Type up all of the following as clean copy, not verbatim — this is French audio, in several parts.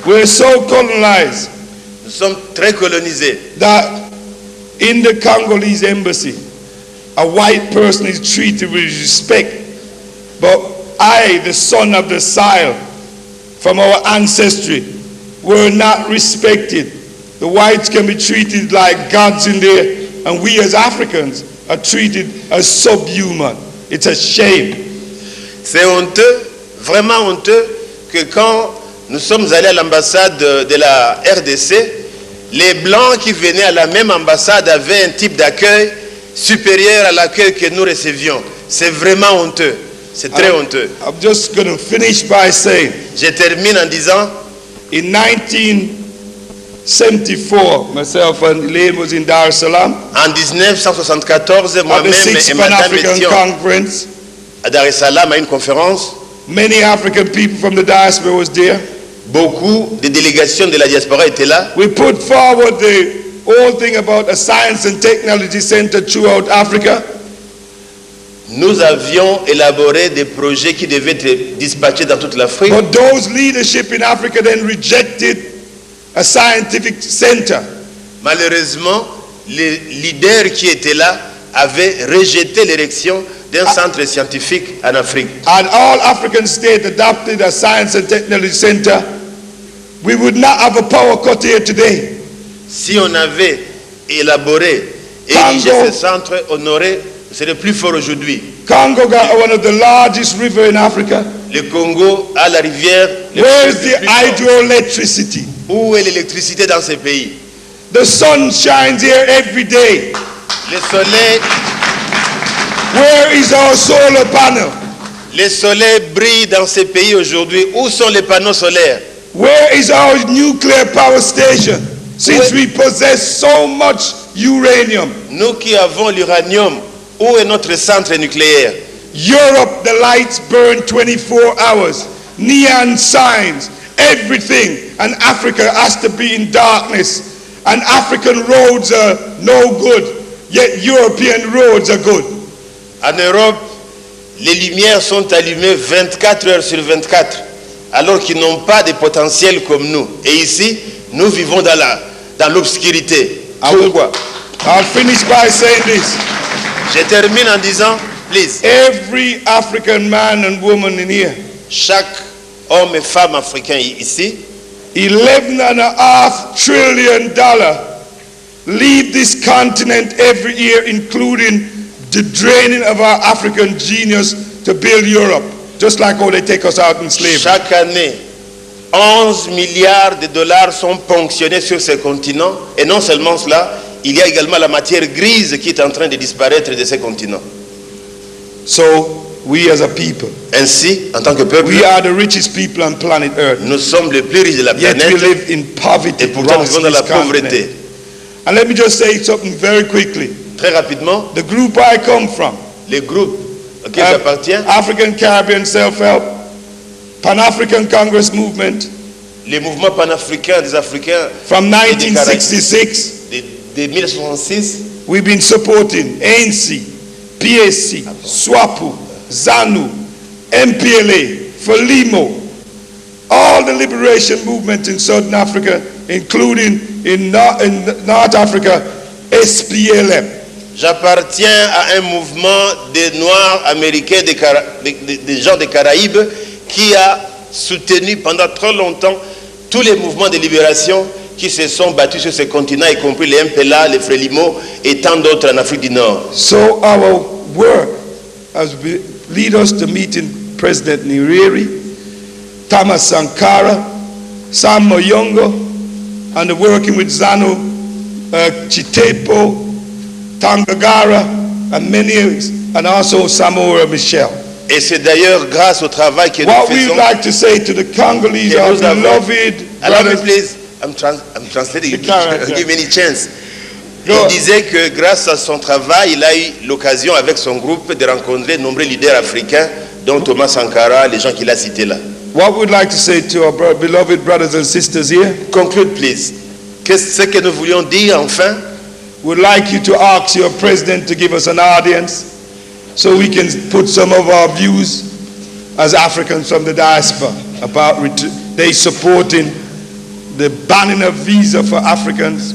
We're so colonized. Nous sommes très colonisés. That in the Congolese embassy, a white person is treated with respect. But I, the son of the soil, from our ancestry, were not respected. The whites can be treated like gods in there, and we as Africans are treated as subhuman. It's a shame. C'est honteux, vraiment honteux, que quand nous sommes allés à l'ambassade de la RDC, les Blancs qui venaient à la même ambassade avaient un type d'accueil supérieur à l'accueil que nous recevions. C'est vraiment honteux. C'est très honteux. I'm just going to finish by saying, Je termine en disant, in 1974, myself and Elaine was in Dar es Salaam en 1974, at the moi-même Sixth et madame Pan-African étions Conference. à Dar es Salaam à une conférence. Many African people from the diaspora was there. Beaucoup de délégations de la diaspora étaient là. We put forward the whole thing about a science and technology center throughout Africa. Nous avions élaboré des projets qui devaient être dispatchés dans toute l'Afrique. But those leadership in Africa then rejected a scientific center. Malheureusement, les leaders qui étaient là avaient rejeté l'érection d'un centre scientifique en Afrique. And all African states adopted a science and technology center. We would not have a power cut here today. Si on avait élaboré et érigé ce centre, on aurait, serait plus fort aujourd'hui. Congo got one of the largest rivers in Africa. Le Congo a la rivière. Where is the hydroelectricity? Où est l'électricité dans ce pays? The sun shines here every day. Le soleil. Where is our solar panel? Le soleil brille dans ces pays aujourd'hui. Où sont les panneaux solaires? Where is our nuclear power station? Since we possess so much uranium. Nous qui avons l'uranium, où est notre centre nucléaire? Europe, the lights burn 24 hours. Neon signs, everything. And Africa has to be in darkness. And African roads are no good. Yet European roads are good. En Europe, les lumières sont allumées 24 heures sur 24, alors qu'ils n'ont pas de potentiel comme nous. Et ici, nous vivons dans l'obscurité. Pourquoi? I'll finish by saying this. Je termine en disant, please. Every African man and woman in here. Chaque homme et femme africain ici. $11.5 trillion leave this continent every year, including the draining of our African genius to build Europe, just like how they take us out in slavery. Chaque année, 11 milliards de dollars sont ponctionnés sur ce continent. Et non seulement cela, il y a également la matière grise qui est en train de disparaître de ce continent. So, we as a people, ainsi, en tant que peuple, we are the richest people on planet Earth. Nous sommes les plus riches de la Yet planète. we live in poverty. Et pourtant, nous vivons dans la pauvreté. And let me just say something very quickly. Très rapidement, the group I come from, les groupes auxquels j'appartiens, African Caribbean Self-Help, Pan-African Congress Movement, les mouvements panafricains des Africains, from 1966, de 1966, we've been supporting ANC, PAC, SWAPO, ZANU, MPLA, FRELIMO, all the liberation movements in Southern Africa, including in North Africa, SPLM. J'appartiens à un mouvement des Noirs américains, des gens des Caraïbes, qui a soutenu pendant trop longtemps tous les mouvements de libération qui se sont battus sur ce continent, y compris les MPLA, les FRELIMO et tant d'autres en Afrique du Nord. So our work has lead us to meeting President Nyerere, Thomas Sankara, Sam Moyongo, and working with ZANU, Chitepo, Tangagara, and many others, and also Samora Michel. Et c'est d'ailleurs grâce au travail que nous faisons. What we'd like to say to the Congolese, our beloved brothers. Please, I'm translating. Give me any chance. Il disait que grâce à son travail, il a eu l'occasion avec son groupe de rencontrer de nombreux leaders africains, dont Thomas Sankara, les gens qu'il a cités là. What we'd like to say to our beloved brothers and sisters here. Conclude, please. Qu'est-ce que nous voulions dire enfin? We'd like you to ask your president to give us an audience so we can put some of our views as Africans from the diaspora about they supporting the banning of visa for Africans.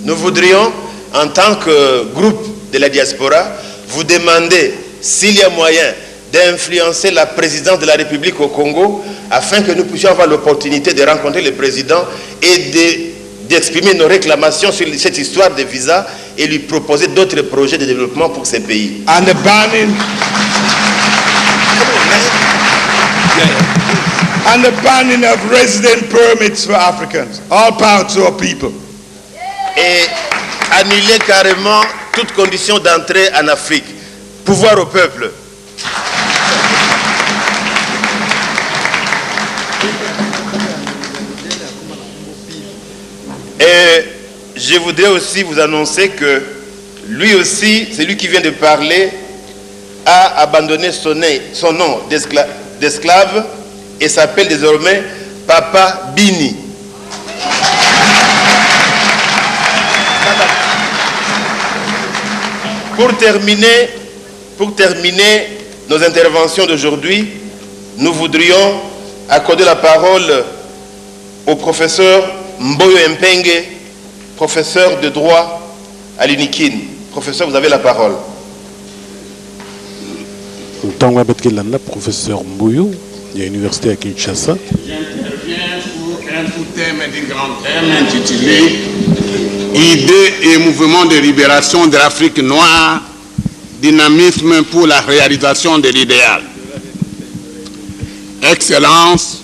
Nous voudrions, en tant que groupe de la diaspora, vous demander s'il y a moyen d'influencer la présidence de la République au Congo afin que nous puissions avoir l'opportunité de rencontrer le président et d'exprimer nos réclamations sur cette histoire de visa et lui proposer d'autres projets de développement pour ces pays. And the banning and the banning of resident permits for Africans, all power to our people. Et annuler carrément toute condition d'entrée en Afrique. Pouvoir au peuple. Et je voudrais aussi vous annoncer que lui aussi, celui qui vient de parler, a abandonné son nom d'esclave et s'appelle désormais Papa Bini. Pour terminer nos interventions d'aujourd'hui, nous voudrions accorder la parole au professeur Mboyo Mpenge, professeur de droit à l'UNIKIN. Professeur, vous avez la parole. Professeur Mboyo, de l'Université à Kinshasa. J'interviens pour un sous-thème d'un grand thème intitulé Idées et mouvements de libération de l'Afrique noire, dynamisme pour la réalisation de l'idéal. Excellence,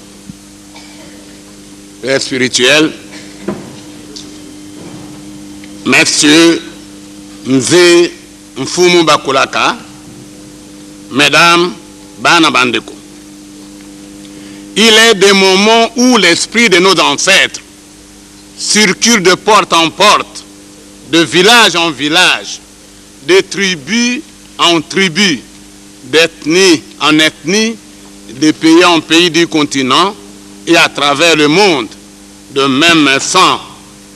Père spirituel, Messieurs Mzee Mfumu Bakulaka, Mesdames Bana Bandeko. Il est des moments où l'esprit de nos ancêtres circule de porte en porte, de village en village, de tribu en tribu, d'ethnie en ethnie, de pays en pays du continent et à travers le monde, de même sang,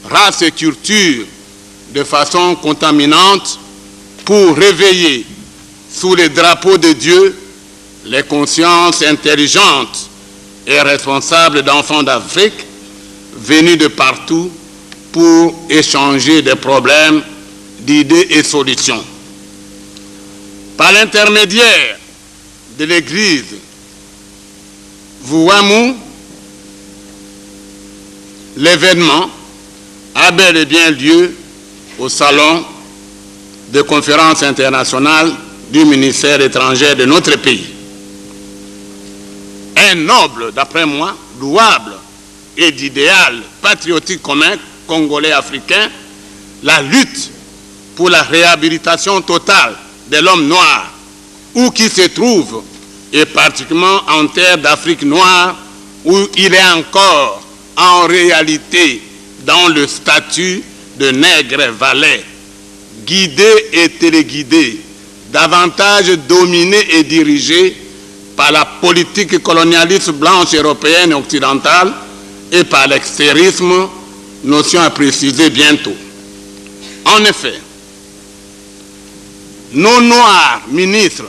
race et culture, de façon contaminante pour réveiller sous les drapeaux de Dieu les consciences intelligentes et responsables d'enfants d'Afrique venus de partout pour échanger des problèmes, d'idées et solutions. Par l'intermédiaire de l'Église Vouamou, l'événement a bel et bien lieu au salon de conférence internationale du ministère étranger de notre pays. Un noble, d'après moi, louable et d'idéal patriotique commun congolais-africain, la lutte pour la réhabilitation totale de l'homme noir, où qu'il se trouve, et particulièrement en terre d'Afrique noire, où il est encore en réalité dans le statut de nègre valet, guidé et téléguidé, davantage dominé et dirigé par la politique colonialiste blanche européenne et occidentale et par l'extrémisme, notion à préciser bientôt. En effet, nos noirs ministres,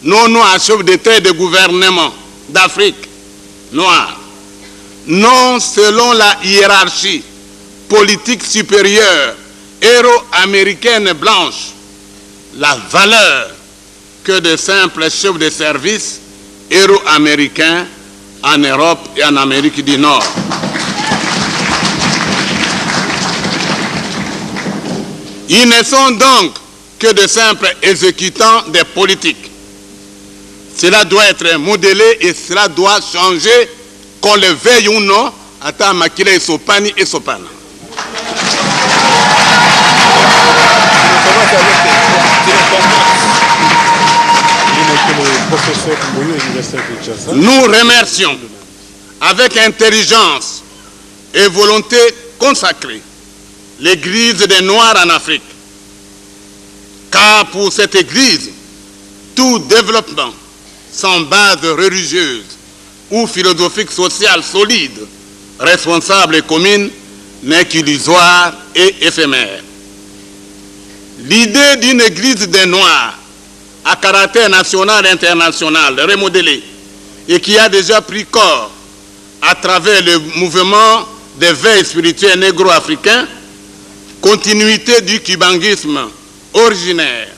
nos noirs chefs d'État et de gouvernement d'Afrique noire, non selon la hiérarchie politique supérieure héro-américaine blanche, la valeur que de simples chefs de service héro-américains en Europe et en Amérique du Nord. Ils ne sont donc que de simples exécutants des politiques. Cela doit être modélé et cela doit changer, qu'on le veuille ou non, à Makila et Sopani et Sopana. Nous remercions avec intelligence et volonté consacrée l'Église des Noirs en Afrique. Car pour cette Église, tout développement sans base religieuse ou philosophique sociale solide, responsable et commune n'est qu'illusoire et éphémère. L'idée d'une Église des Noirs à caractère national et international remodelée et qui a déjà pris corps à travers le mouvement des veilles spirituelles négro-africains, continuité du cubangisme originaire,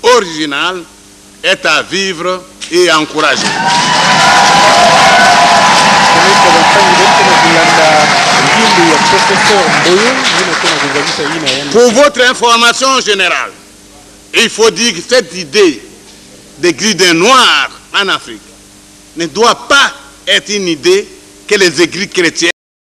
original, est à vivre et à encourager. Pour votre information générale, il faut dire que cette idée d'église des Noirs en Afrique ne doit pas être une idée que les églises chrétiennes